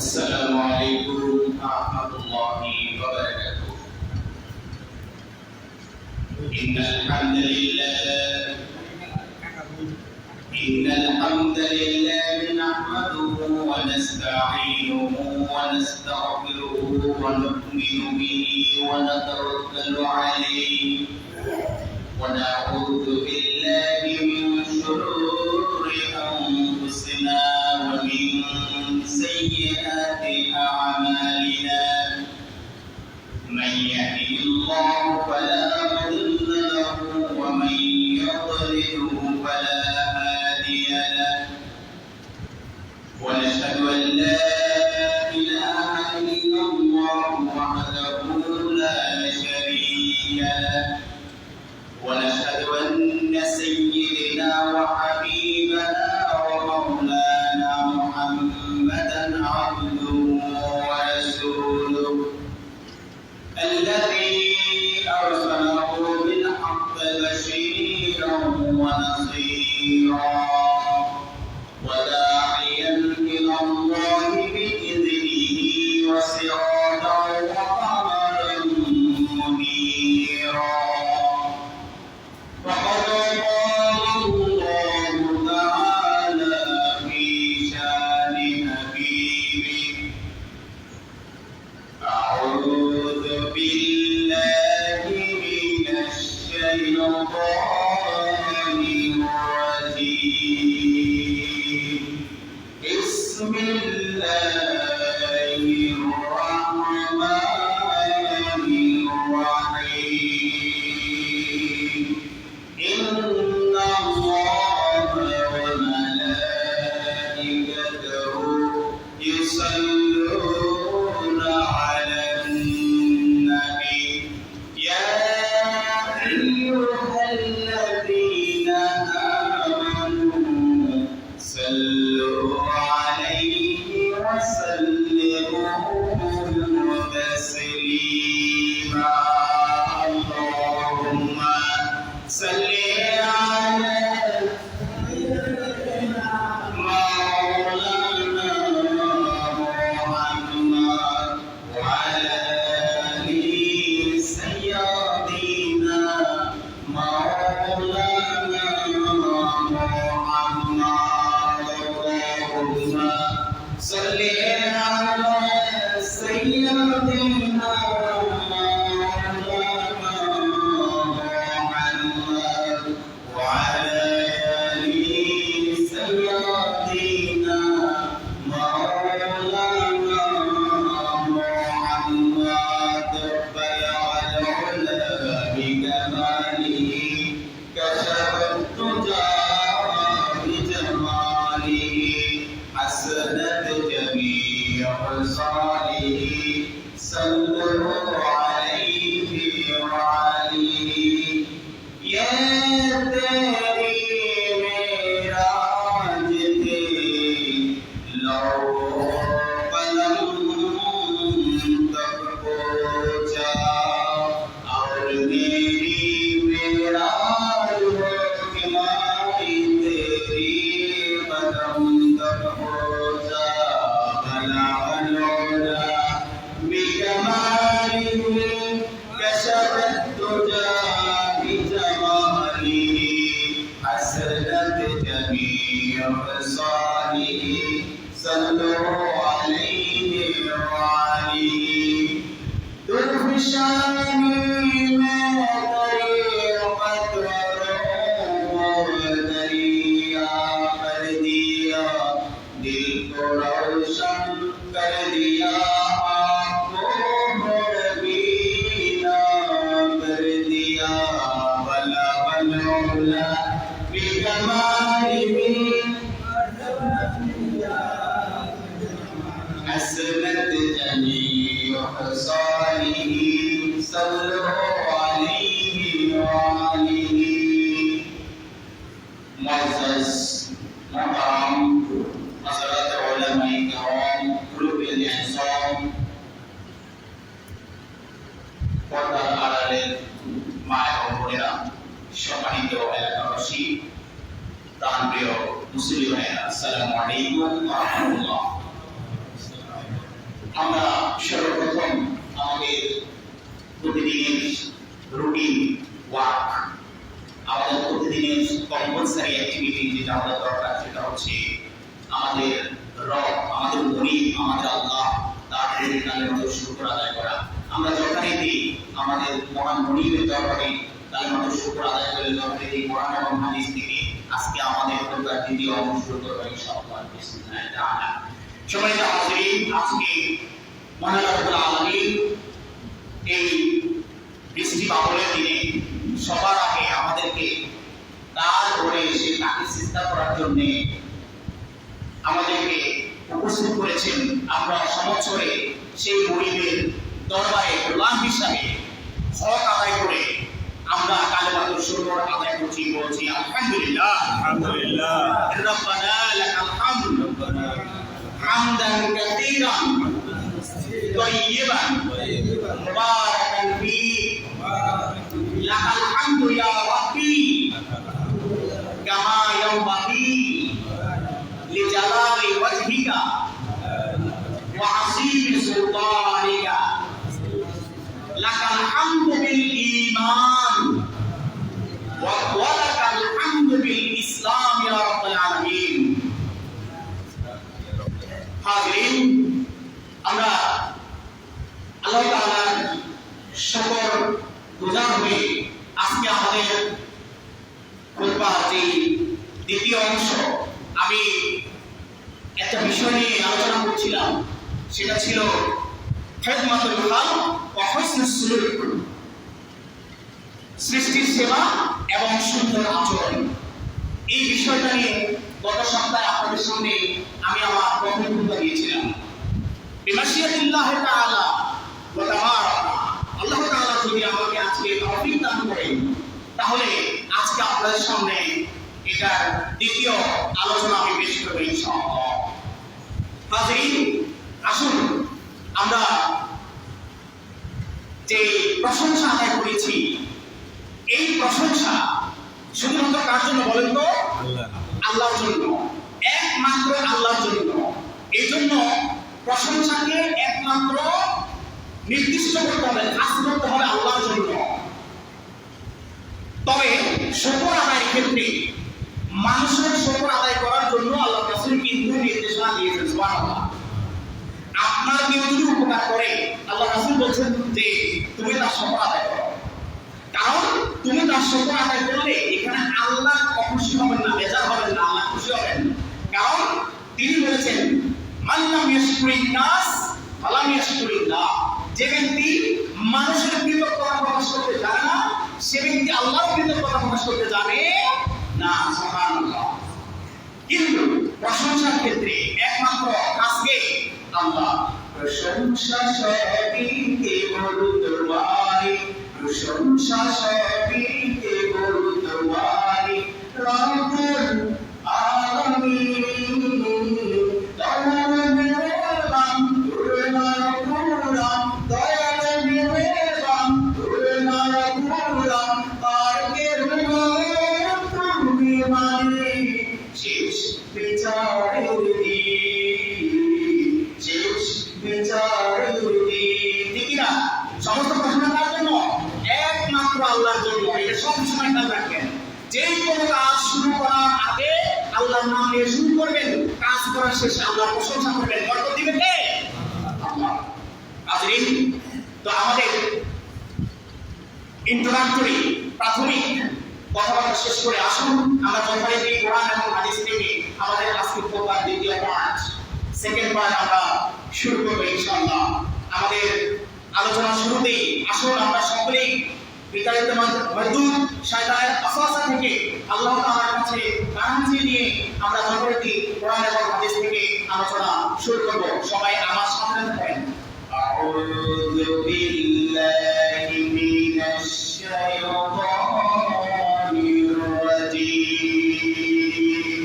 السلام عليكم ورحمة الله وبركاته. إن الحمد لله نحمده ونستعينه ونستغفره ونؤمن به ونتوكل عليه ونعوذ بالله من شرور أنفسنا ومن سيئات أعمالنا. من يهده الله فلا مضل له ومن يضلله فلا هادي له. ونشهد أن لا إله إلا الله وحده لا شريك له. ونشهد أن سيدنا وحبيبنا ومولانا محمدا عبده ورسوله الذي أرسله بالحق بشيرا ونصيرا وداعيا إلى الله بإذنه وسراجا وقمرا منيرا. وقد قال الله تعالى في شان حبيبه: أعوذ بالله من الشيطان الرجيم. بسم الله الرحمن الرحيم. إن الله وملائكته يصلون على النبي يا أيها الذين آمنوا صلوا عليه وسلموا تسليما. اللهم صل على مولانا محمد وعلى آل سيدنا مولانا محمد. اللهم صل على سيدنا صلوا عليه وعليه يا तेरी मेराज थे लो कलम तक पहुंचा और मेरी मेराज हो कि माई तेरी कदम तक पहुंचा। भला भलोरा بجماله كشف الدجى بجماله حسنت جميع خصاله. صلوا عليه وعليه. طرف شانی میں طریقت و دریا کر دیا دل کو روشن کر دیا حسنت جميع خصاله. صلوا عليه وعليه. معزز محترم حضرات علماء کرام গ্রুপ এনসার পর্দার আড়ালের মা ও বোনেরা সম্মানিত এলাকাবাসী প্রাণপ্রিয় মুসলিম ভাইয়েরা, আসসালামু আলাইকুম ওয়া রাহমাতুল্লাহ। রব, আমাদের গরিব, আমাদের আল্লাহ, তার কালেমাতুর শুকর আদায় করা। আমরা যথারীতি আমাদের মহান গরিবের দরবারে কালেমাতুর শুকর আদায় করে যথারীতি কোরআন এবং হাদিস থেকে আজকে আমাদের প্রকার দ্বিতীয় অংশ শুরু করবো ইনশাআল্লাহ বিসমিল্লাহির তাআলা। সম্মানিত হাজিরিন, আজকে মহান রব্বুল আলামিন এই বৃষ্টি বাবলের দিনে সবার আগে আমাদেরকে তার ঘরে এসে তাকে সিজদা করার জন্য আমাদেরকে উপস্থিত করেছেন। আমরা সমচ্ছরে সেই গরিবের দরবারে গোলাম হিসাবে হক আদায় করে আমরা কালেমাতুর শুকর আদায় করছি, বলছি আলহামদুলিল্লাহ আলহামদুলিল্লাহ রব্বানা লাকাল হামদ হামদান কাসীরান তাইয়িবান মুবারাকান ফী লাকাল হামদু ইয়া রাব্বি কামা ইয়ানবাগি লিজালালি ওয়াজহিকা ওয়া আসীমি সুলতানিকা লাকাল হামদু বিল ঈমান ওয়া লাকাল হামদু বিল ইসলাম ইয়া রাব্বাল আলামিন। হাজিরিন, আমরা আল্লাহ তাআলার শুকর গুজার হয়ে আজকে আমাদের খুতবার যে দ্বিতীয় অংশ, আমি একটা বিষয় নিয়ে আলোচনা করছিলাম, সেটা ছিল খিদমাতুল খালক ওয়া হুসনুস সুলুক, সৃষ্টির সেবা এবং সুন্দর আচরণ। এই বিষয়টা নিয়ে গত সপ্তাহে আপনাদের সামনে আমি আমার বক্তব্য দিয়েছিলাম। বিমাশিয়াতিল্লাহ তাআলা ওয়া তাবারাকা, আল্লাহ তাআলা যদি আমাকে আজকে তৌফিক দান করেন তাহলে আজকে আপনাদের সামনে এটার দ্বিতীয় আলোচনা আমি পেশ করব ইনশাআল্লাহ। হাজিরিন, আসুন আমরা যে প্রশংসা আদায় করেছি, এই প্রশংসা শুধুমাত্র কার জন্য বলেন তো? আল্লাহর জন্য, একমাত্র আল্লাহর জন্য। এই জন্য প্রশংসাকে একমাত্র নির্দিষ্ট করতে হবে, খাস করতে হবে আল্লাহর জন্য। তবে শুকর আদায়ের ক্ষেত্রে মানুষের শুকর আদায় করার জন্য আল্লাহ রাসূল কিন্তু নির্দেশনা দিয়েছেন। সুবহানাল্লাহ। আপনার কেউ যদি উপকার করে, আল্লাহ রাসূল বলছেন যে তুমি তার শুকর আদায় করো, কারণ তুমি তার শুকর আদায় করলে এখানে আল্লাহ খুশি হবেন না, বেজার হবেন না, আল্লাহ খুশি হবেন। কারণ তিনি বলেছেন মান লাম ইয়াশকুরিন নাস ফালাম ইয়াশকুরিল্লাহ, যে ব্যক্তি মানুষের কৃতজ্ঞতা প্রকাশ করতে জানে না, সে ব্যক্তি আল্লাহর কৃতজ্ঞতা প্রকাশ করতে জানে না। সুবহানাল্লাহ। কিন্তু প্রশংসার ক্ষেত্রে একমাত্র আজকে আল্লাহ, প্রশংসা সবই কেবল তোমারই, প্রশংসা সবই কেবল তোমারই রব্বুল আলামিন। দয়াল মেহেরবান দয়াল কুরআন, দয়াল মেহেরবান দয়াল কুরআন, আর কেউ তুমি মানে শেষ বিচারের দিন, শেষ বিচারের দিন। ঠিক না? সমস্ত প্রশ্ন কার জন্য? একমাত্র আল্লাহর জন্য। এটা সবসময় খেয়াল রাখবেন। যে কোনো কাজ শুরু করার আগে আল্লাহর নাম নিয়ে শুরু করবেন, কাজ করার শেষে আল্লাহর প্রশংসা করবেন। বরকত দিবেন কে? আল্লাহ। হাজিরিন, তো আমাদের ইন্ট্রোডাক্টরি প্রাথমিক কথাবার্তা শেষ করে আসুন আমরা যথারীতি কোরআন এবং হাদিস থেকে আমাদের আজকের প্রকার দ্বিতীয় পার্ট, সেকেন্ড পার্ট আমরা শুরু করবো ইনশাআল্লাহ। আমাদের আলোচনা শুরুতেই আসুন আমরা সকলেই বিতাড়িত মারদুদ শয়তানের ওয়াসওয়াসা থেকে আল্লাহ তাআলার কাছে গারহাজি নিয়ে আমরা যথারীতি কোরআন এবং হাদিস থেকে আলোচনা শুরু করব। সবাই আমার সাথে থাকবেন। আউযু বিল্লাহি মিনাশ শাইতানির রাজীম।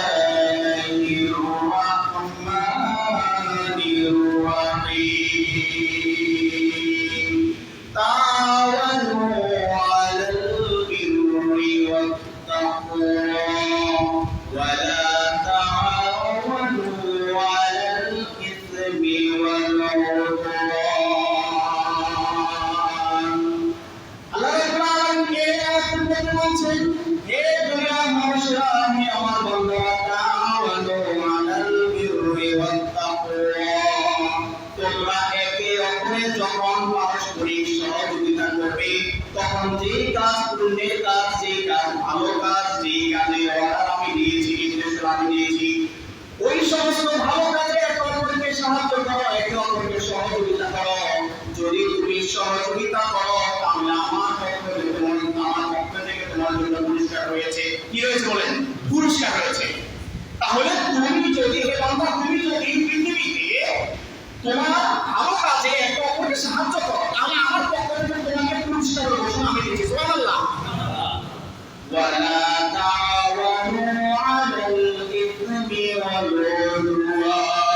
বিসমিল্লাহির রাহমানির রাহিম। তাওয়ানু আলাল বিররি ওয়াত তাকওয়া ওয়া লা তাআওয়ানু আলাল ইসমি ওয়াল উদওয়ান। পুণ্যের কাজ, যে কাজ ভালো কাজ, যে কাজে অর্ডার আমি দিয়েছি, নির্দেশ আমি দিয়েছি, ওই সমস্ত ভালো কাজে একে অপরকে সাহায্য করো, একে অপরকে সহযোগিতা করো। যদি তুমি সহযোগিতা করো তাহলে আমার পক্ষ থেকে তোমার জন্য পুরস্কার রয়েছে। কি রয়েছে বলেন? পুরস্কার রয়েছে। তাহলে তুমি যদি পৃথিবীতে তোমার ভালো কাজে একে অপরকে সাহায্য করো, তাহলে আমার পক্ষ থেকে তোমাকে পুরস্কারের ঘোষণা আমি দিচ্ছি। সুবহানাল্লাহ। ওয়ালা তাআওয়ানু আলাল ইসমি ওয়াল উদওয়ান।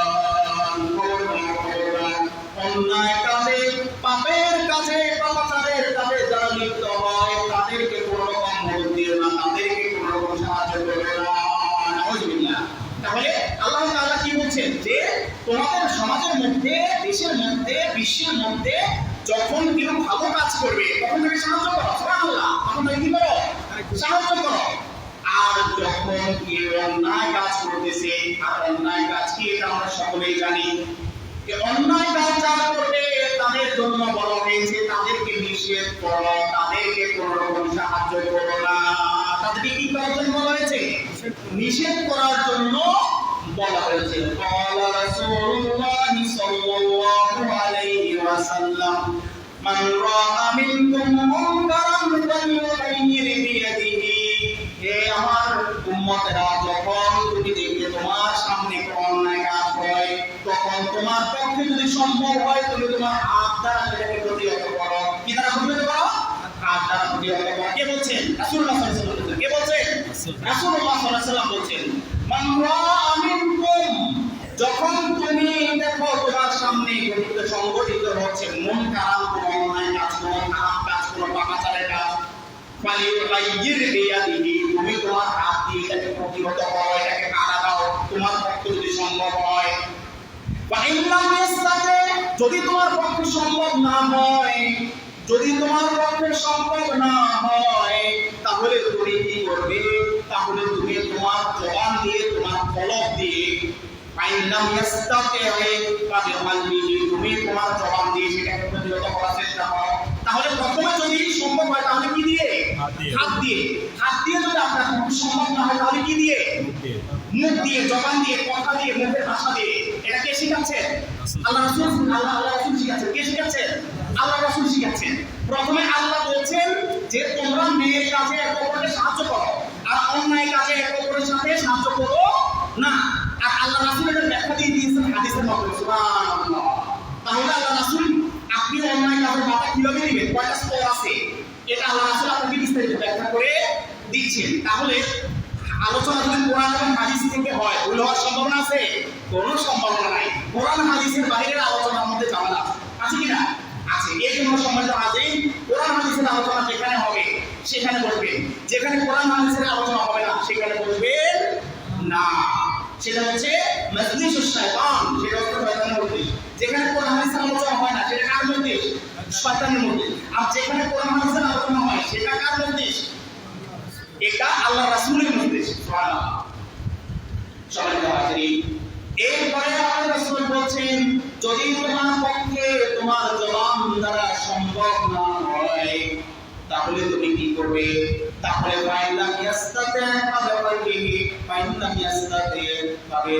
অন্যায় কাজে, পাপের কাজে, পাপাচারের কাজে যারা লিপ্ত হয় তাদেরকে কোনো রকম মদদ দিও না, তাদেরকে কোনো রকম সাহায্য করবে না। নাউযুবিল্লাহ। তাহলে আল্লাহ তাআলা কি বলছেন যে তোমাদের সমাজের মধ্যে, দেশের মধ্যে, বিশ্বের মধ্যে যখন কেউ ভালো কাজ করবে তখন তাকে সাহায্য করো। সুবহানাল্লাহ। তখন তাকে কি করো? সাহায্য করো। আর যখন কেউ অন্যায় কাজ করতেছে, আর অন্যায় কাজ কি এটা আমরা সকলেই জানি, যে অন্যায় কাজ যারা করবে তাদের জন্য বলা হয়েছে তাদেরকে নিষেধ করো, তাদেরকে কোন রকম সাহায্য করো না। তাদেরকে কি করার জন্য বলা হয়েছে? নিষেধ করার জন্য বলা হয়েছে। ক্বালা রাসূলুল্লাহি সাল্লাল্লাহু আলাইহি ওয়াসাল্লাম মান রাআ মিনকুম মুনকারান ফালইউগাইয়ির বিয়াদিহি। হে আমার উম্মতেরা, যখন তুমি দেখবে তোমার সামনে কোন অন্যায় কাজ হয়, তখন তোমার পক্ষে যদি সম্ভব হয় তুমি তোমার হাত দ্বারা সেটাকে প্রতিহত করো। কি দ্বারা প্রতিহত করো? হাত দ্বারা প্রতিহত করো। কে বলছেন? রাসূলুল্লাহ সাল্লাল্লাহু আলাইহি ওয়াসাল্লাম। কে বলছেন? রাসূলুল্লাহ সাল্লাল্লাহু আলাইহি ওয়াসাল্লাম বলছেন মান রাআ মিনকুম, যখন তুমি দেখো তোমার সামনে সংগঠিত হচ্ছে মুনকার, কোন অন্যায় কাজ, কোন খারাপ কাজ, কোন পাপাচারের কাজ, ফালইউগাইয়ির বিয়াদিহি, তুমি তোমার হাত দিয়ে এটাকে প্রতিহত করো, এটাকে কাটা দাও তোমার পক্ষে যদি সম্ভব হয়। ফাইল্লাম ইয়াসতাতি, যদি তোমার পক্ষে সম্ভব না হয়, যদি তোমার পক্ষে সম্ভব না হয় তাহলে তুমি কি করবে? তাহলে তুমি তোমার জবান দিয়ে, তোমার কলব দিয়ে, ফাইল্লাম ইয়াসতাতি ফাবিকলবিহি, তুমি তোমার জবান দিয়ে সেটাকে প্রতিহত করার চেষ্টা করো। তাহলে প্রথমে যদি সম্ভব হয় তাহলে কি দিয়ে? হাত দিয়ে। হাত দিয়ে যদি আপনার সম্ভব না হয় তাহলে কি দিয়ে? মুখ দিয়ে, জবান দিয়ে, কথা দিয়ে, মুখের ভাষা দিয়ে। এটা কে শিখাচ্ছেন? আল্লাহ রাসূল। আল্লাহ রাসূল শিখাচ্ছেন। কে শিখাচ্ছেন? আল্লাহ রাসূল শিখাচ্ছেন। প্রথমে আল্লাহ বলছেন যে তোমরা নেক কাজে একে অপরকে সাহায্য করো, আর অন্যায় কাজে একে অপরের সাথে সাহায্য করো না। আর আল্লাহ রাসূল এর ব্যাখ্যা দিয়ে দিয়েছেন হাদিসের মাধ্যমে। সুবহানাল্লাহ। তাহলে আল্লাহ রাসূল আপনি অন্যায় কাজের মাথা কিভাবে নেবেন, কয়টা স্তর আছে, এটা আল্লাহ রাসূল আপনাকে বিস্তারিত ব্যাখ্যা করে দিচ্ছেন। তাহলে আলোচনা যদি কোরআন এবং হাদিস থেকে হয়, ভুল হওয়ার সম্ভাবনা আছে? কোনো সম্ভাবনা নাই। কোরআন হাদিসের বাইরের আলোচনার মধ্যে ঝামেলা আছে কিনা? আছে। এই জন্য সম্মানিত হাজির, কোরআন হাদিসের আলোচনা যেখানে হবে সেখানে বসবেন, যেখানে কোরআন হাদিসের আলোচনা হবে না সেখানে বসবেন না। সেটা হচ্ছে মাজলিসুশ শায়তান, সেটা হচ্ছে শয়তানের মজলিস। যেখানে কোরআন হাদিসের আলোচনা হয় না সেটা কার মজলিস? শয়তানের মজলিস। আর যেখানে কোরআন হাদিসের আলোচনা হয় সেটা কার মজলিস? এটা আল্লাহ রাসূলের মজলিস। সুবহানাল্লাহ। সম্মানিত হাজির, এরপরে আল্লাহ রাসূল বলছেন যদি তোমার পক্ষে তোমার জবান দ্বারা সম্ভব না হয় তাহলে তুমি কি করবে? তাহলে ফাইল্লাম ইয়াসতাতি ফাবিকলবিহি, ফাইল্লাম ইয়াসতাতি তবে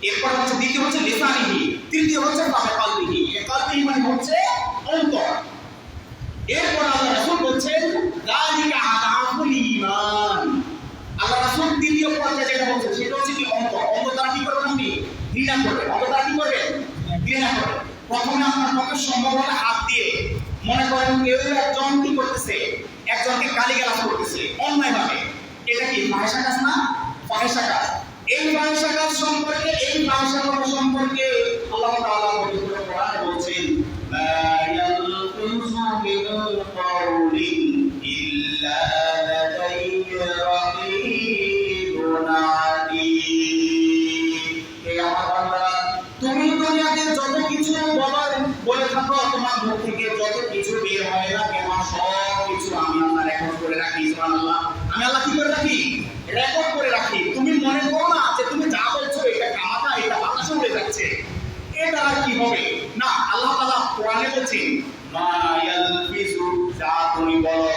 এরপর হচ্ছে দ্বিতীয় হচ্ছে লিসানিহি, তৃতীয় হচ্ছে ফাবিকলবিহি। কলবিহি মানে হচ্ছে অন্তর। এরপর আল্লাহ রাসূল বলছেন যালিকা আদাফুল ঈমান। আল্লাহ রাসূল তৃতীয় পর্যায়ে যেটা বলছেন সেটা হচ্ছে কি? অন্তর। অন্তর দ্বারা কি করবেন? আপনি ঘৃণা করবেন। অন্তর দ্বারা কি করবেন? ঘৃণা করবেন। প্রথমে আপনার পক্ষে সম্ভব হলে হাত দিয়ে, মনে করেন কেউ একজন কি করতেছে, একজনকে গালিগালাজ করতেছে অন্যায়ভাবে, এটা কি ফাহিশা কাজ না? ফাহিশা কাজ। এই ফাহিশা কাজ সম্পর্কে, এই ফাহিশা কর্ম সম্পর্কে আল্লাহ তাআলা পবিত্র কোরআনে বলছেন মা ইয়ালফিযু মিন কাওলিন ইল্লা লাদাইহি রাকীবুন আতীদ। হে আমার বান্দারা, তুমি দুনিয়াতে যত কিছু বলে থাকো, তোমার মুখ থেকে যত কিছু বের হয় না কেন, সব কিছু আমি আল্লাহ রেকর্ড করে রাখি। সুবহানাল্লাহ। আমি আল্লাহ কি করে রাখি? রেকর্ড করে রাখি। তুমি মনে করো না যে তুমি যা বলছো এটা কামাতা, এটা বাতাসে উড়ে যাচ্ছে, এটা আর কি হবে না। আল্লাহ তাআলা কোরআনে বলছেন মা ইয়ালফিযু, যা তুমি বলো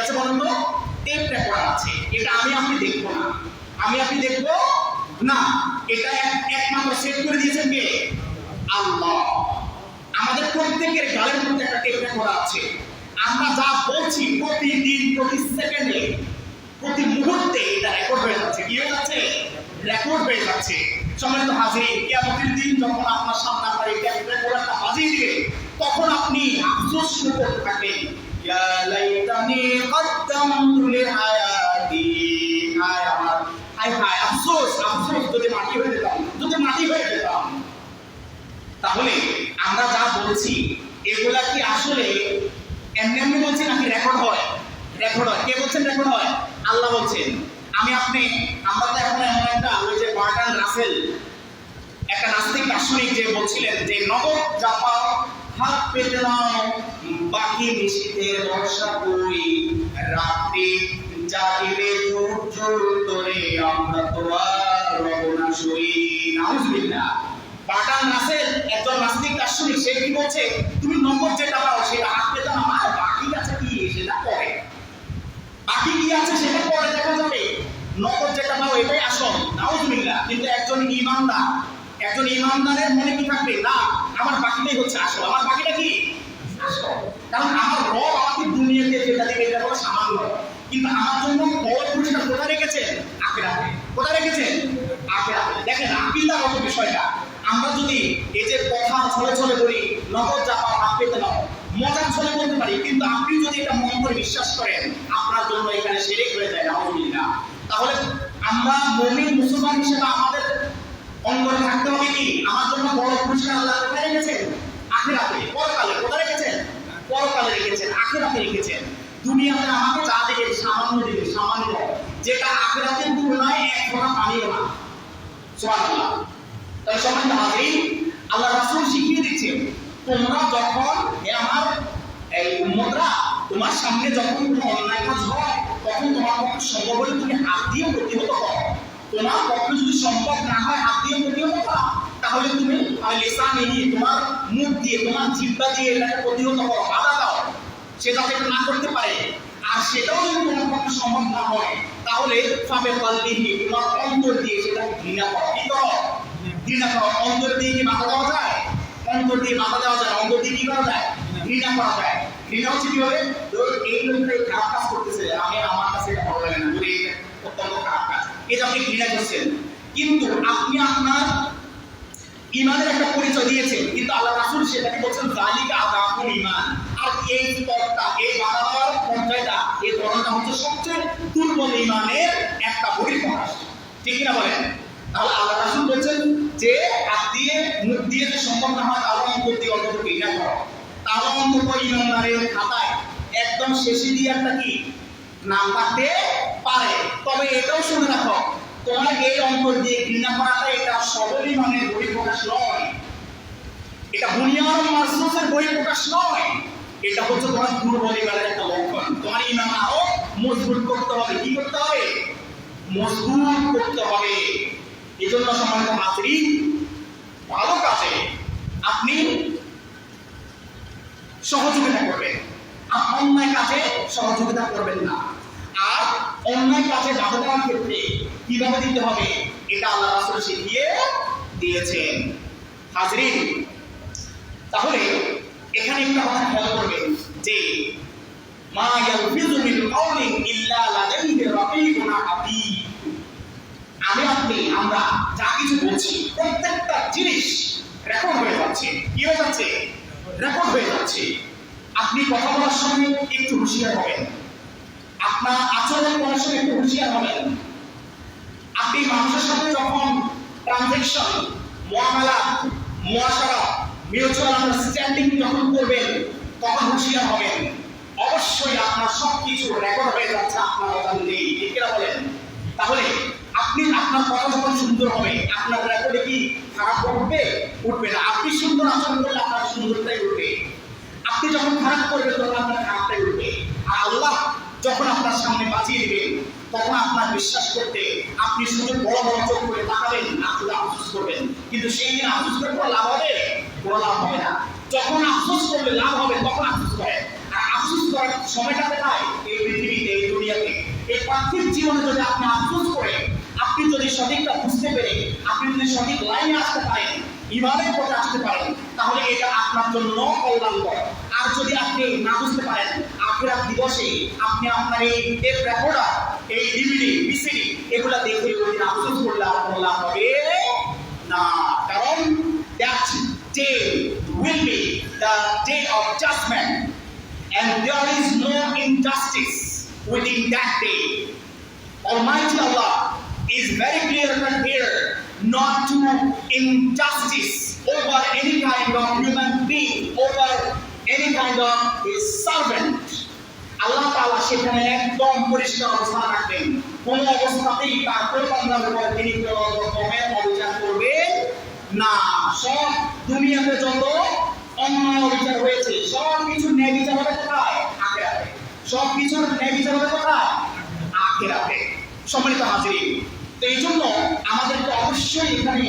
আছে বলেন তো? টেপ রেকর্ডার আছে। এটা আমি আপনি দেখবো না, আমি আপনি দেখবো না, এটা একমাত্র সেট করে দিয়েছেন কে? আল্লাহ। আমাদের প্রত্যেকের গালের মধ্যে একটা টেপ রেকর্ডার আছে। আমরা যা বলছি প্রতিদিন, প্রতি সেকেন্ডে, প্রতি মুহূর্তে এটা রেকর্ড হয়ে যাচ্ছে। কি হয়ে যাচ্ছে? রেকর্ড হয়ে যাচ্ছে। সম্মানিত হাজির, কিয়ামতের দিন যখন আপনার সামনে আপনার এই টেপ রেকর্ডারটা বাজিয়ে দিবে, তখন আপনি আফসোস শুরু করতে থাকবেন, ইয়া লাইতানি কদ্দামতু লিহায়াতি, হায় আমার, হায় হায় আফসোস, আফসোস, যদি মাটি হয়ে যেতাম, যদি মাটি হয়ে যেতাম। তাহলে আমরা যা বলছি এগুলা কি আসলে এমনি এমনি বলছি নাকি রেকর্ড হয়? রেকর্ড হয়। কে বলছেন রেকর্ড হয়? আল্লাহ বলছেন। আমি আপনি, আমরা তো এখন এমন একটা, ওই যে বার্ট্রান্ড রাসেল, একটা নাস্তিক দার্শনিক, যে বলছিলেন যে নগদ জাপাও হাত পেতে নাও, বাকি নিশীথের বর্ষা কই, রাত্রি জাগিবে সূর্য উত্তরে, আমরা তো আর রব না সই। নাউজুবিল্লাহ। বার্ট্রান্ড রাসেল একজন নাস্তিক দার্শনিক, সে কি বলছে? তুমি নগদ যেটা পাও সেটা হাত পেতে নাও, আর বাকি আছে কি সেটা পরে, বাকি কি আছে সেটা পরে দেখা যাবে, নগদ যেটা পাও এটাই আসল। নাউজুবিল্লাহ। কিন্তু একজন ঈমানদার, একজন ঈমানদারের মনে কি থাকবে? না, আমার বাকিটাই হচ্ছে আসল, আমার বাকিটা কি আসল। কারণ আমার রব আমাকে দুনিয়াতে যেটা দিবে এটা হলো সামান্য, কিন্তু আমার জন্য বড় পুরস্কার কোথায় রেখেছেন? আখিরাতে। কোথায় রেখেছেন? আখিরাতে। দেখেন আকীদাগত বিষয়টা আমরা যদি এই যে কথা ছলে ছলে বলি, নগদ যা পাও হাত পেতে নাও, মজার ছলে বলতে পারি, কিন্তু আপনি যদি এটা মন করে বিশ্বাস করেন, আপনার জন্য এখানে শিরক হয়ে যায়। নাউজুবিল্লাহ। তাহলে আমরা মুমিন মুসলমান হিসেবে আমাদের অন্তরে থাকতে হবে কি? আমার জন্য বড় পুরস্কার আল্লাহ কোথায় রেখেছেন? আখিরাতে, পরকালে। কোথায় রেখেছেন? পরকালে রেখেছেন, আখিরাতে রেখেছেন। দুনিয়াতে আমাকে যা দিবে সামান্য দিবে, সামান্য, যেটা আখিরাতের তুলনায় এক ফোঁটা পানিও না। সুবহানাল্লাহ। তাই সম্মানিত হাজির, আল্লাহ রাসূল শিখিয়ে দিচ্ছেন, তোমরা যখন, হে আমার এই উম্মতরা, তোমার সামনে যখন কোনো অন্যায় কাজ হয়, তখন তোমার পক্ষে সম্ভব হলে তুমি হাত দিয়ে প্রতিহত করো। তোমার পক্ষে যদি সম্ভব না হয় হাত দিয়ে প্রতিহত করা, তাহলে তুমি লিসানে নিয়ে, তোমার মুখ দিয়ে, তোমার জিহ্বা দিয়ে এটাকে প্রতিহত করো, বাধা দাও, সে যাতে এটা না করতে পারে। আর সেটাও যদি তোমার পক্ষে সম্ভব না হয়, তাহলে ফাবে পাল্লিহি, তোমার অন্তর দিয়ে সেটাকে ঘৃণা করো। কি করো? ঘৃণা করো। অন্তর দিয়ে কি বাধা দেওয়া যায়? অন্তর দিয়ে বাধা দেওয়া যায়। অন্তর দিয়ে কি করা যায়? ঘৃণা করা যায়। ঘৃণা হচ্ছে কি হবে? এই লোকটা খারাপ কাজ করতেছে, আমি, আমার কাছে এটা ভালো লাগে না, বলে অত্যন্ত খারাপ কাজ, এটা আপনি ঘৃণা করছেন। কিন্তু আপনি আপনার ঈমানের একটা পরিচয় দিয়েছেন, কিন্তু আল্লাহ রাসূল সেটাকে বলছেন যালিকা আদাফুল ঈমান। আর এই স্তরটা, এই বাধা দেওয়ার পর্যায়টা, এই ধরনটা হচ্ছে সবচেয়ে দুর্বল ঈমানের একটা বহিঃপ্রকাশ। ঠিক কিনা বলেন? তাহলে আল্লাহ রাসূল বলছেন যে হাত দিয়ে, মুখ দিয়ে যে সম্ভব না হয়, তাহলে অন্তর দিয়ে অন্তত ঘৃণা করো। তাহলে অন্তত ঈমানদারের খাতায় একদম শেষে দিয়ে একটা কি নাম থাকতে পারে। তবে এটাও শুনে রাখো, তোমার এই অন্তর দিয়ে ঘৃণা করাটা এটা সবল ঈমানের বহিঃপ্রকাশ নয়, এটা বুনিয়ান মাসুসের বহিঃপ্রকাশ নয়, এটা হচ্ছে তোমার দুর্বল ঈমানের একটা লক্ষণ। তোমার ঈমান আরো মজবুত করতে হবে। কি করতে হবে? মজবুত করতে হবে। এজন্য সম্মানিত হাজিরিন, ভালো কাজে আপনি সহযোগিতা করবেন, আর অন্যায় কাজে সহযোগিতা করবেন না। আর অন্যায় কাজে বাধা দেওয়ার ক্ষেত্রে কিভাবে দিতে হবে, এটা আল্লাহ রাসূল শিখিয়ে দিয়েছেন। হাজিরিন, তাহলে এখানে একটা কথা খেয়াল করবেন যে মা ইয়ালফিযু মিন কাওলিন ইল্লা লাদাইহি রাকীবুন আতীদ। আমি আপনি, আমরা যা কিছু বলছি প্রত্যেকটা জিনিস রেকর্ড হয়ে যাচ্ছে। কি হয়ে যাচ্ছে? রেকর্ড হয়ে যাচ্ছে। আপনি কথা বলার সময় একটু হুঁশিয়ার হবেন, আপনার আচরণ করার সময় একটু হুঁশিয়ার হবেন। আপনি মানুষের সাথে যখন ট্রানজাকশন, মুআমালাত, মুআশারা, মিউচুয়াল আন্ডারস্ট্যান্ডিং যখন করবেন, তখন হুঁশিয়ার হবেন। অবশ্যই আপনার সবকিছু রেকর্ড হয়ে যাচ্ছে আপনার অজান্তেই। ঠিক কিনা বলেন? তাহলে আপনি, আপনার কথা যখন সুন্দর হবে, আপনার রেকর্ডে কি খারাপ উঠবে? উঠবে না। আপনি সুন্দর আচরণ করলে আপনার সুন্দরটাই উঠবে। আপনি যখন খারাপ করবেন, তখন আপনার খারাপটাই উঠবে। আর আল্লাহ যখন আপনার সামনে বাঁচিয়ে দিবেন, তখন আপনার বিশ্বাস করতে আপনি শুধু বড় বড় চোখ করে তাকাবেন, আপনি আফসোস করবেন। কিন্তু সেই দিন আফসোস করে কোনো লাভ হবে? কোনো লাভ হবে না। যখন আফসোস করলে লাভ হবে, তখন আফসোস করেন। আর আফসোস করার সময়টা কোথায়? এই পৃথিবী। দুনিয়াতে। এই পার্থিব জীবনে যদি আপনি আফসোস করে, আপনি যদি সঠিকটা বুঝতে পেরে, আপনি যদি সঠিক লাইনে আসতে পারেন, ইমানের পথে আসতে পারেন, তাহলে এটা আপনার জন্য কল্যাণকর। আর যদি আপনি না বুঝতে পারেন, আখিরাত দিবসে আপনি আপনার এই টেপ রেকর্ডার, এই ডিভিডি, ভিসিডি এগুলা দেখে ওই আফসোস করলে আপনার লাভ হবে না। কারণ that day will be the day of judgment, and there is no injustice within that day. Almighty Allah is very clear cut here not to injustice over any kind of human being, over any kind of his servant. আল্লাহ তাআলা সেখানে একদম পরিষ্কার অবস্থা রাখবেন, কোন অবস্থাতেই তার কোন বান্দার উপর তিনি কোন রকমের অবিচার করবেন না। সব দুনিয়াতে যত অন্যায় অবিচার হয়েছে সব কিছু ন্যায় বিচার হবে কোথায়? আখিরাতে। সব কিছুর ন্যায় বিচার হবে কোথায়? আখিরাতে। সম্মানিত হাজিরিন, তো এই জন্য আমাদেরকে অবশ্যই এখানে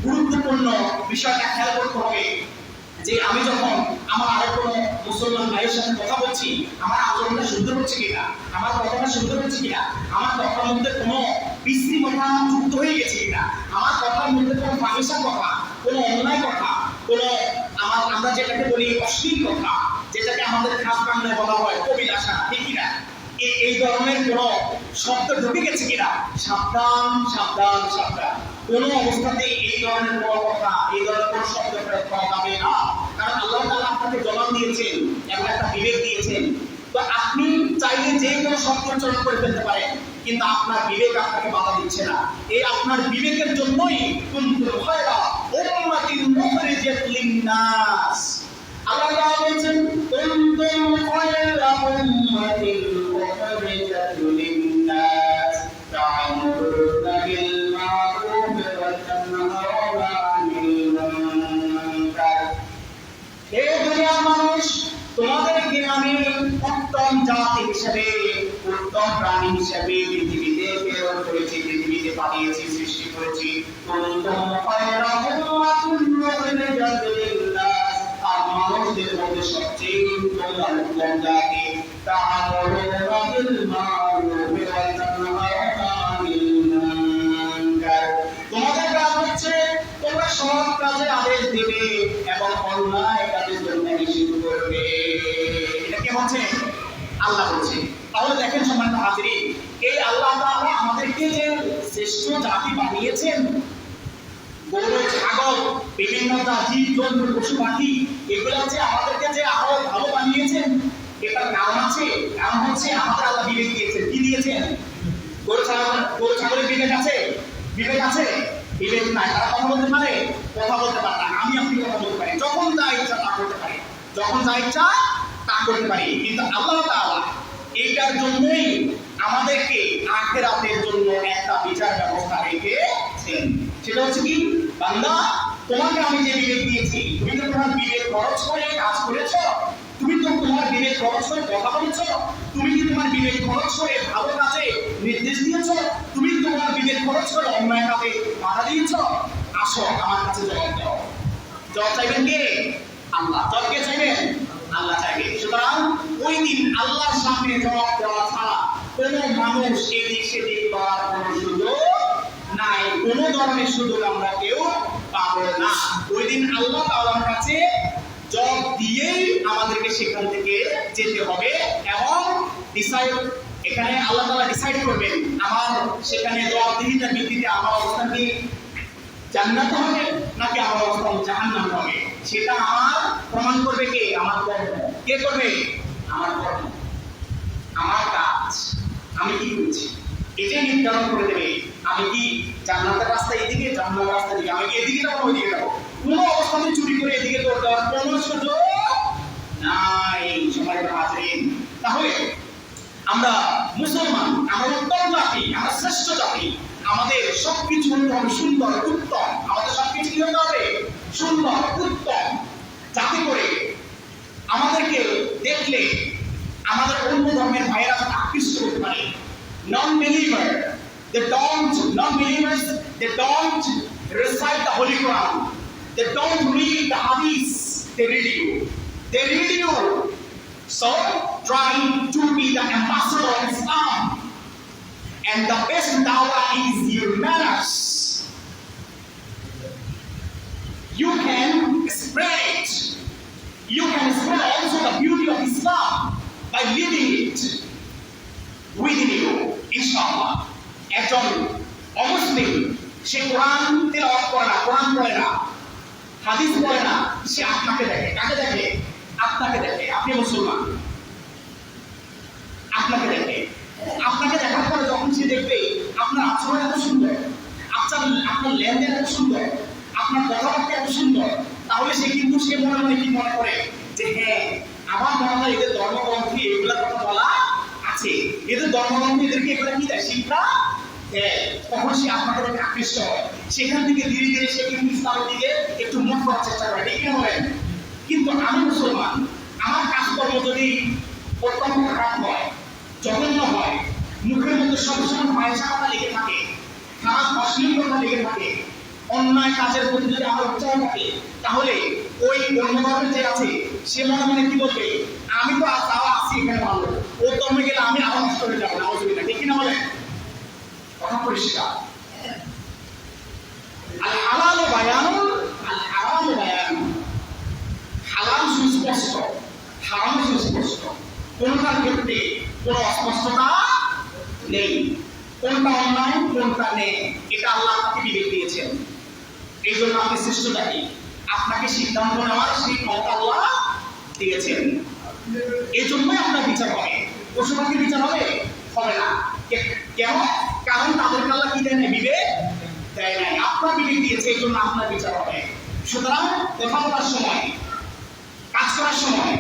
গুরুত্বপূর্ণ বিষয়টা খেয়াল করতে হবে যে আমি যখন আমার আরো কোনো মুসলমান ভাইয়ের সাথে কথা বলছি, আমার আচরণটা সুন্দর হচ্ছে কিনা, আমার কথাটা সুন্দর হচ্ছে কিনা, আমার কথার মধ্যে কোনো বিশ্রী কথা যুক্ত হয়ে গেছে কিনা, আমার কথার মধ্যে কোনো ফাহিশা কথা, কোনো অন্যায় কথা, কোনো আমরা যেটাকে বলি অশ্লীল কথা, যেটাকে আমাদের খাস বাংলায় বলা হয় কবিলাসা, ঠিক কিনা, এই ধরনের কোন শব্দ ঢুকে গেছে কিনা, সাবধান সাবধান সাবধান। কোন অবস্থাতেই এই ধরনের কোন কথা, এই ধরনের কোন শব্দ প্রয়োগ করা যাবে না। কারণ আল্লাহ তাআলা আপনাকে জবান দিয়েছেন এবং একটা বিবেক দিয়েছেন। তো আপনি চাইলে যে কোনো শব্দ উচ্চারণ করে ফেলতে পারেন, কিন্তু আপনার বিবেক আপনাকে বাধা দিচ্ছে না। এই আপনার বিবেকের জন্যই কুনতুম খায়রা উম্মাতিন মুখরিজাত লিন-নাস। আল্লাহ তাআলা বলেন কুনতুম খায়রা উম্মাতিন মুখরিজাত লিন-নাস তা'মুরুনা বিল মা'রুফ ওয়া তানহাউনা আনিল মুনকার। হে দুনিয়ার মানুষ, তোমাদেরকে আমি উত্তম জাতি হিসেবে, উত্তম প্রাণী হিসেবে পৃথিবীতে প্রেরণ করেছি, পৃথিবীতে পাঠিয়েছি, সৃষ্টি করেছি। কুনতুম খায়রা উম্মাতিন মুখরিজাত লিন-নাস, আর মানুষদের মধ্যে সবচেয়ে উত্তম জাতি। তা'মুরুনা বিল মা'রুফ ওয়া তানহাউনা আনিল মুনকার। তোমাদের কাজ হচ্ছে তোমরা সৎ কাজে আদেশ দেবে এবং অন্যায় কাজের জন্য নিষেধ করবে। এটা কে বলছে? আল্লাহ বলছে। তাহলে দেখেন সম্মানিত হাজিরিন, এই আল্লাহ তাআলা আমাদেরকে যে শ্রেষ্ঠ জাতি বানিয়েছেন, গরু, ছাগল, বিভিন্ন জীব জন্তু, পশু পাখি, এগুলো হচ্ছে আমাদেরকে যে আরো ভালো বানিয়েছেন, এটার কারণ আছে। কারণ হচ্ছে আমাদের আল্লাহ বিবেক দিয়েছেন। কি দিয়েছেন? গরু ছাগলের বিবেক আছে? বিবেক আছে? বিবেক নাই। তারা কথা বলতে পারে? কথা বলতে পারে না। আমি আপনি কথা বলতে পারি, যখন যা ইচ্ছা তা করতে পারি, যখন যা ইচ্ছা তা করতে পারি। কিন্তু আল্লাহ তাআলা এইটার জন্যই আমাদেরকে আখিরাতের জন্য একটা বিচার ব্যবস্থা রেখেছেন। সেটা হচ্ছে কি? বান্দা, তোমাকে আমি যে বিবেক দিয়েছি, তুমি তো তোমার বিবেক খরচ করে কাজ করেছো, তুমি তো তোমার বিবেক খরচ করে কথা বলেছো, তুমি কি তোমার বিবেক খরচ করে ভালো কাজে নির্দেশ দিয়েছো, তুমি তোমার বিবেক খরচ করে অন্যায় কাজে বাধা দিয়েছো? আসো আমার কাছে জবাব দাও। জবাব চাইবেন কে? আল্লাহ। জবাব কে চাইবেন? আল্লাহ চাইবে। সুতরাং ওই দিন আল্লাহর সামনে জবাব দেওয়া ছাড়া কোন মানুষ এদিক সেদিক করার কোন সুযোগ নাই, কোন ধরনের সুযোগ আমরা কেউ পাবো না। ওই দিন আল্লাহ তাআলার কাছে জবাব দিয়েই আমাদেরকে সেখান থেকে যেতে হবে এবং ডিসাইড, এখানে আল্লাহ তাআলা ডিসাইড করবেন আমার সেখানে জবাবদিহিতার ভিত্তিতে আমার অবস্থান কি জান্নাত হবে নাকি আমার অবস্থান জাহান্নাম হবে। সেটা আমার প্রমাণ করবে কে? আমার কর্ম। কে করবে? আমার কর্ম, আমার কাজ, আমি কি করছি এটাই নির্ধারণ করে দেবে আমি কি জান্নাতের রাস্তা এদিকে, জাহান্নামের রাস্তা এদিকে, আমি কি এদিকে যাবো ওইদিকে যাবো। কোনো অবস্থাতে চুরি করে এদিকে দৌড় দেওয়ার কোনো সুযোগ নাই। সবাই হাজির। তাহলে আমরা মুসলমান, আমরা উত্তম জাতি, আমরা শ্রেষ্ঠ জাতি, আমাদের সবকিছু হতে হবে সুন্দর, উত্তম। আমাদের সবকিছু কি হতে হবে? সুন্দর, উত্তম, যাতে করে আমাদেরকে দেখলে আমাদের অন্য ধর্মের ভাইয়েরা আকৃষ্ট হতে পারে। Non-believers, they don't recite the Holy Quran, they don't read the Hadith, they read you. So trying to be the ambassador of Islam. And the best dawah is your manners. You can spread it. You can spread also the beauty of Islam by living it within you, inshallah. একজন অমুসলিম সে কোরআন তেলাওয়াত করে না, কোরআন পড়ে না, হাদিস পড়ে না, সে আপনাকে দেখে। কাকে দেখে? আপনাকে দেখে। আপনি মুসলমান, আপনাকে দেখে। আপনাকে দেখার পরে যখন সে দেখবে আপনার আচরণ এত সুন্দর, আপনার লেনদেন এত সুন্দর, আপনার কথাবার্তা এত সুন্দর, তাহলে সে কিন্তু সে মনে মনে কি মনে করে যে হ্যাঁ আমার মনে হয় এদের ধর্মগ্রন্থে এগুলোর কথা বলা আছে, এদের ধর্মগ্রন্থে এদেরকে এগুলো কি দেয় শিক্ষা দেয়। তখন সে আপনাকে দেখে আকৃষ্ট হয়, সেখান থেকে ধীরে ধীরে সে কিন্তু ইসলামের দিকে একটু মুখ করার চেষ্টা করে। ঠিক না বলেন? কিন্তু আমি মুসলমান, আমার কাজকর্ম যদি অত্যন্ত খারাপ হয়, জঘন্য হয়, মুখের মধ্যে সবসময় পয়সা কথা লেগে থাকে, খারাপ অশ্লীল কথা লেগে থাকে, অন্যায় কাজের প্রতি যদি আমার উৎসাহ থাকে, তাহলে ওই অন্য ধর্মের যে আছে সে মনে মনে কি বলবে, আমি তো তাও আসছি এখানে ভালো, ও ধর্মে গেলে আমি আবার নষ্ট হয়ে যাবো না, অসুবিধা। ঠিক কিনা বলেন? কথা পরিষ্কার। আল হালাল বায়ানুন আল হারাম বায়ানুন। হালাল সুস্পষ্ট, হারাম সুস্পষ্ট, কোনটার ক্ষেত্রে কোনো অস্পষ্টতা নেই, কোনটা অন্যায় কোনটা নেই, এটা আল্লাহ আপনাকে বিবেক দিয়েছেন। এই জন্য আপনি শ্রেষ্ঠতাকে আপনাকে সিদ্ধান্ত নেওয়ার সেই ক্ষমতা আল্লাহ দিয়েছেন। এই জন্যই আপনার বিচার হবে। পশু পাখির বিচার হবে? হবে না। কেন? কারণ তাদেরকে আল্লাহ কি দেয় না? বিবেক দেয় নাই। আপনার বিবেক দিয়েছে, এই জন্য আপনার বিচার হবে। সুতরাং কথা বলার সময়, কাজ করার সময়,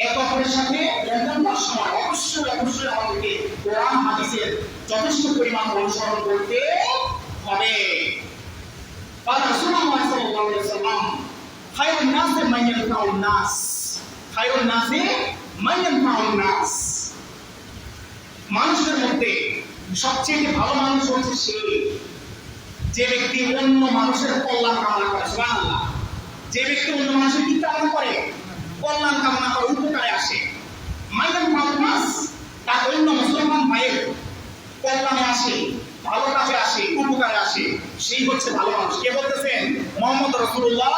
একে অপরের সাথে লেনদেন করার সময় অবশ্যই অবশ্যই আমাদেরকে কোরআন হাদিসের যথেষ্ট পরিমাণ অনুসরণ করতে হবে। রাসূলুল্লাহ সাল্লাল্লাহু আলাইহি ওয়াসাল্লাম খায়রুন নাসি মান ইয়ানফাউন নাস, খায়রুন নাসি মান ইয়ানফাউন নাস। মানুষের মধ্যে সবচেয়ে ভালো মানুষ হচ্ছে সে যে ব্যক্তি অন্য মানুষের কল্যাণ কামনা করে। সুবহানাল্লাহ। যে ব্যক্তি অন্য মানুষের কি কামনা করে? কল্যাণ কামনা করে, উপকারে আসে। মাইনান ফাউনাস, তার অন্য মুসলমান ভাইয়ের কল্যাণে আসে, ভালো কাজে আসে, উপকারে আসে, সেই হচ্ছে ভালো মানুষ। কে বলতেছেন? মুহাম্মদ রাসূলুল্লাহ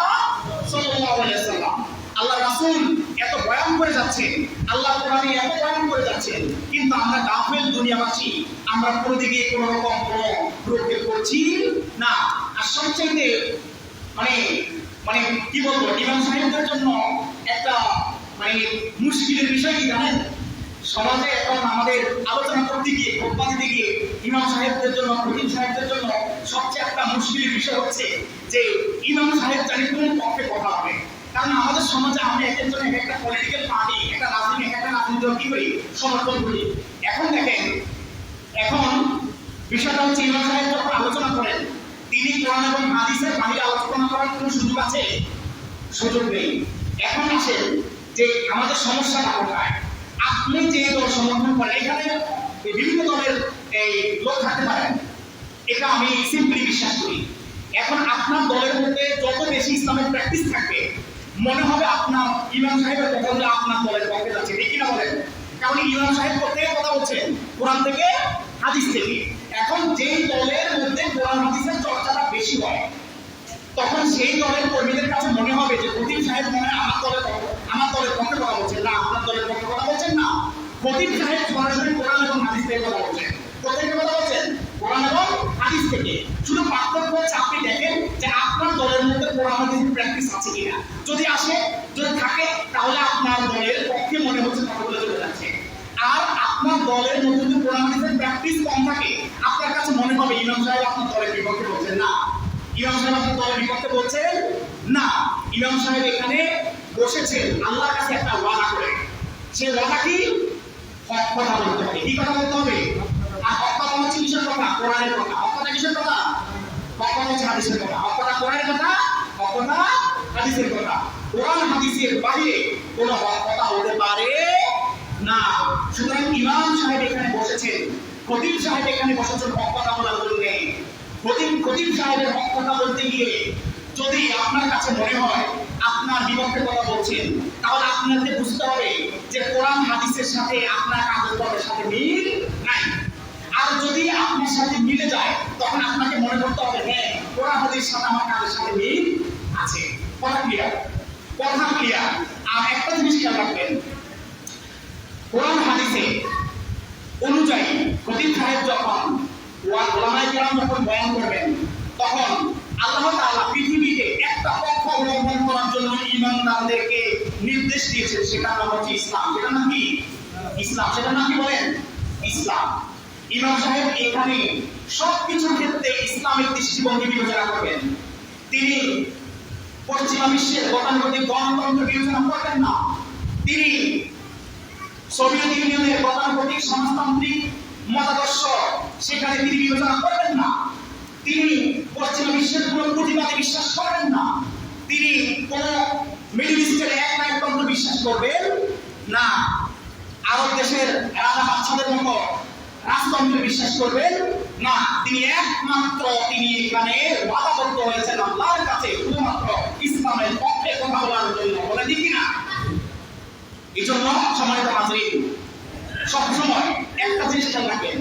সাল্লাল্লাহু আলাইহি ওয়াসাল্লাম। আল্লাহ রাসূল এত বয়ান করে যাচ্ছেন, আল্লাহ কোরআনে এত বয়ান করে যাচ্ছেন, কিন্তু আমরা গাফেল দুনিয়াবাসী, আমরা কোনো দিকে কোনো রকম কোনো প্রয়োগ করছি না। আর সবচেয়ে মানে মানে কি বলবো, ইমাম সাহেবদের জন্য একটা মানে মুশকিলের বিষয় কি জানেন? সমাজে এখন আমাদের আলোচনা করতে গিয়ে, খোতবা দিতে গিয়ে ইমাম সাহেবদের জন্য, খতিব সাহেবদের জন্য সবচেয়ে একটা মুশকিলের বিষয় হচ্ছে যে ইমাম সাহেব জানি কোন পক্ষে কথা হবে। কারণ আমাদের সমাজে আমরা এক একজন এক একটা পলিটিক্যাল পার্টি, একটা রাজনীতি, একটা রাজনীতি কি করি? সমর্থন করি। এখন দেখেন, এখন বিষয়টা হচ্ছে ইমাম সাহেব যখন আলোচনা করেন, তিনি কোরআন এবং হাদিসের বাইরে আলোচনা করার কোনো সুযোগ আছে? সুযোগ নেই। এখন আসেন যে আমাদের সমস্যাটা কোথায়? আপনি যে দল সমর্থন করেন, এখানে বিভিন্ন দলের এই লোক থাকতে পারেন, এটা আমি সিম্পলি বিশ্বাস করি। এখন আপনার দলের মধ্যে যত বেশি ইসলামের প্র্যাকটিস থাকবে, মনে হবে আপনার ইমাম সাহেবের কথা বলে আপনার দলের পক্ষে যাচ্ছে। ঠিক কিনা বলেন? কারণ ইমাম সাহেব কোথায় কথা বলছেন? কোরআন থেকে, হাদিস থেকে। এখন যেই দলের মধ্যে কোরআন হাদিসের চর্চাটা বেশি হয়, তখন সেই দলের কর্মীদের কাছে মনে হবে যে খতিব সাহেব মনে হয় আমার দলের পক্ষে কথা বলছেন না, আপনার দলের পক্ষে কথা বলছেন না। খতিব সাহেব সরাসরি কোরআন এবং হাদিস থেকে কথা বলছেন। কোথা থেকে কথা বলছেন? কোরআন এবং হাদিস থেকে। শুধু পার্থক্য হচ্ছে আপনি দেখেন যে আপনার দলের মধ্যে কোরআন হাদিসের প্র্যাকটিস আছে কিনা। যদি আসে, যদি থাকে, তাহলে আপনার দলের পক্ষে মনে হচ্ছে কথাগুলো চলে যাচ্ছে। আর আপনার দলের মধ্যে যদি কোরআন হাদিসের প্র্যাকটিস কম থাকে, আপনার কাছে মনে হবে ইমাম সাহেব আপনার দলের বিপক্ষে বলছেন না, ইমাম সাহেব আপনার দলের বিপক্ষে বলছেন না। ইমাম সাহেব এখানে বসেছেন আল্লাহর কাছে একটা ওয়াদা করে। সেই ওয়াদা কি? হক কথা বলতে হবে। কি কথা বলতে হবে? আর হক কথা হচ্ছে কিসের কথা? কোরআনের কথা। হক কথা কিসের কথা? হক কথা হচ্ছে হাদিসের কথা। হক কথা কোরআনের কথা, হক কথা হাদিসের কথা। কোরআন হাদিসের বাইরে কোনো হক কথা হতে পারে না। সুতরাং ইমাম সাহেব এখানে বসেছেন, খতিব সাহেব এখানে বসেছেন হক কথা বলার জন্য। খতিব সাহেবের হক কথা বলতে গিয়ে যদি আপনার কাছে মনে হয় আপনার বিপক্ষে কথা বলছেন, তাহলে আপনাকে বুঝতে হবে যে কোরআন হাদিসের সাথে আপনার কাগজপত্রের সাথে মিল নাই। আর যদি আপনার সাথে মিলে যায় তখন আপনাকে মনে করতে হবে হ্যাঁ কোরআন হাদিসের সাথে আমার কাজের সাথে মিল আছে। কথা ক্লিয়ার? কথা ক্লিয়ার? আর একটা জিনিস খেয়াল রাখবেন, কোরআন হাদিসে অনুযায়ী খতিব সাহেব যখন ওলামায়ে কেরাম যখন বয়ান করবেন তখন আল্লাহ তাআলা পৃথিবীতে একটা পক্ষ অবলম্বন করার জন্য ঈমানদারদেরকে নির্দেশ দিয়েছেন, সেটা নাম হচ্ছে ইসলাম। সেটা নাম কি? ইসলাম। সেটা নাম কি বলেন? ইসলাম। ইমাম সাহেব এখানে সবকিছুর ক্ষেত্রে ইসলামিক দৃষ্টিভঙ্গি বিবেচনা করবেন। তিনি পশ্চিমা বিশ্বের গতানুগতিক গণতন্ত্র বিবেচনা করবেন না। তিনি সোভিয়েত ইউনিয়নের গতানুগতিক সমাজতান্ত্রিক মতাদর্শ সেখানে তিনি বিবেচনা করবেন না। তিনি পশ্চিমা বিশ্বের কোন প্রতিবাদে বিশ্বাস করেন না। তিনি কোন মিডল ইস্টের একনায়কতন্ত্র বিশ্বাস করবেন না। আরব দেশের রাজা বাদশাদের মতো রাজতন্ত্রে বিশ্বাস করবেন না। তিনি একমাত্র তিনি এখানে ওয়াদাবদ্ধ হয়েছেন আল্লাহর কাছে শুধুমাত্র ইসলামের পক্ষে কথা বলার জন্য। বলে দিই কিনা? এই জন্য সম্মানিত হাজরিন, সবসময় একটা জিনিস খেয়াল রাখবেন,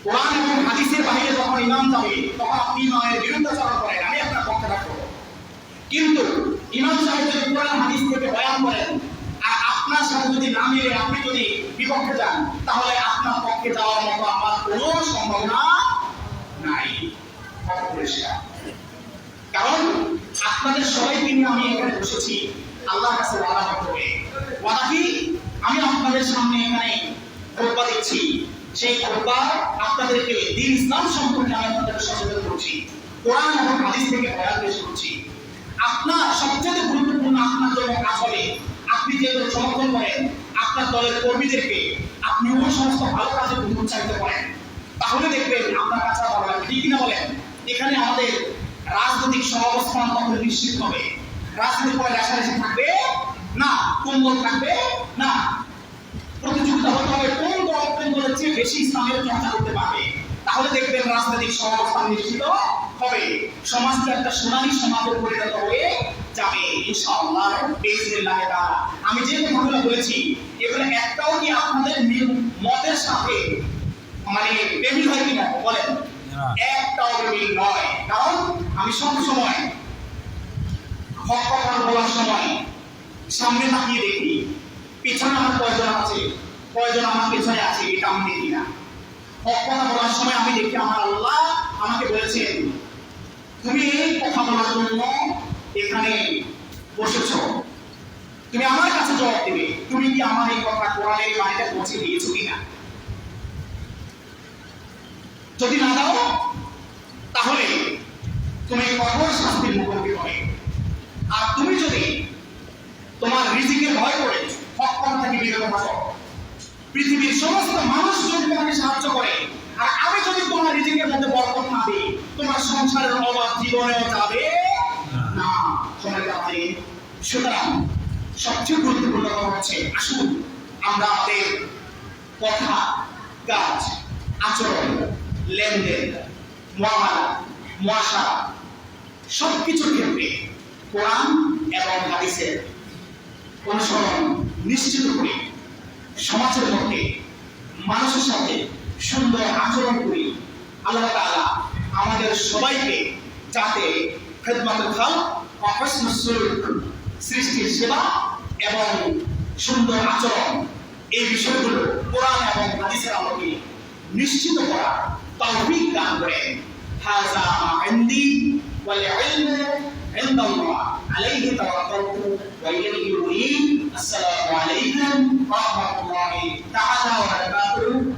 কোরআন এবং হাদিসের বাইরে যখন ইমাম যাবে তখন আপনি ইমামের বিরুদ্ধাচরণ করেন, আমি আপনার পক্ষে থাকবো। কিন্তু ইমাম সাহেব যদি কোরআন হাদিস থেকে বয়ান করেন আর আপনার সাথে যদি না মিলে আপনি যদি বিপক্ষে যান তাহলে আপনার পক্ষে যাওয়ার মতো আমার কোনো সম্ভাবনা নাই। কারণ আপনাদের সবাইকে নিয়ে আমি এখানে বসেছি আল্লাহর কাছে ওয়াদা করতে। ওয়াদা কি? আমি আপনাদের সামনে এখানে খোতবা দিচ্ছি, সেই খোতবা আপনাদেরকে দ্বীন ইসলাম সম্পর্কে আমি আপনাদের সচেতন করছি, কোরআন এবং হাদিস থেকে বয়ান পেশ করছি। আপনার সবচেয়ে গুরুত্বপূর্ণ আপনার জন্য কাজ হবে আপনি যেগুলো সমর্থন করেন আপনার দলের কর্মীদেরকে আপনি ওই সমস্ত ভালো কাজে উৎসাহিত করেন, তাহলে দেখবেন আপনার কাছে ভালো লাগবে। ঠিক কিনা বলেন? এখানে আমাদের রাজনৈতিক সহাবস্থান তখন নিশ্চিত হবে। রাজনীতির পরে রেশারেশি থাকবে না, কোন্দল থাকবে না। প্রতিযোগিতা হতে হবে কোন দল কোন দলের চেয়ে বেশি ইসলামের চর্চা করতে পারবে, তাহলে দেখবেন রাজনৈতিক সহাবস্থান নিশ্চিত হবে। সমাজটা একটা সোনালী সমাজে পরিণত হয়ে যাবে ইনশাআল্লাহ বিইজনিল্লাহ তাআলা। আমি যে কথাগুলো বলেছি এগুলো একটাও কি আপনাদের মতের সাথে মানে বেমিল হয় কিনা বলেন? একটাও বেমিল নয়। কারণ আমি সব সময় হক কথা বলার সময় সামনে তাকিয়ে দেখি পিছনে আমার কয়জন আছে, কয়জন আমার পেছনে আছে, এটা আমি দেখি না। হক কথা বলার সময় আমি দেখি আমার আল্লাহ আমাকে বলেছেন তুমি এই কথা বলার জন্য এখানে বসেছো, তুমি আমার কাছে জবাব দেবে তুমি কি আমার এই কথা কোরআনের বাণীটা পৌঁছে দিয়েছো কিনা। যদি না দাও তাহলে তুমি কঠোর শাস্তির মুখোমুখি হবে। আর তুমি যদি তোমার রিজিকের ভয় করে হক কথা থেকে বিরত থাকো, পৃথিবীর সমস্ত মানুষ যদি তোমাকে সাহায্য করে আর আমি যদি তোমার রিজিকের মধ্যে বরকত না দিই তোমার সংসারের অভাব জীবনেও যাবে না। সুতরাং সবচেয়ে গুরুত্বপূর্ণ কথা হচ্ছে আসুন আমরা আমাদের কথা, কাজ, আচরণ, লেনদেন, মুআমালা, মুআশারা সবকিছুর ক্ষেত্রে কোরআন এবং হাদিসের অনুসরণ নিশ্চিত করে সমাজের মধ্যে মানুষের সাথে সুন্দর আচরণ করি। আল্লাহ তাআলা আমাদের সবাইকে যাতে খিদমাতুল খালক ওয়া হুসনুস সুলুক সৃষ্টির সেবা এবং সুন্দর আচরণ এই বিষয়গুলো কোরআন এবং হাদিসের আলোকে নিশ্চিত করা তৌফিক দান করেন। হাযা মা ইনদি ওয়াল ইলমু ইনদাল্লাহ আলাইহি তাওয়াক্কালতু ওয়া ইলাইহি উনীব। আসসালামু আলাইকুম ওয়া রাহমাতুল্লাহি তাআলা ওয়া বারাকাতুহু।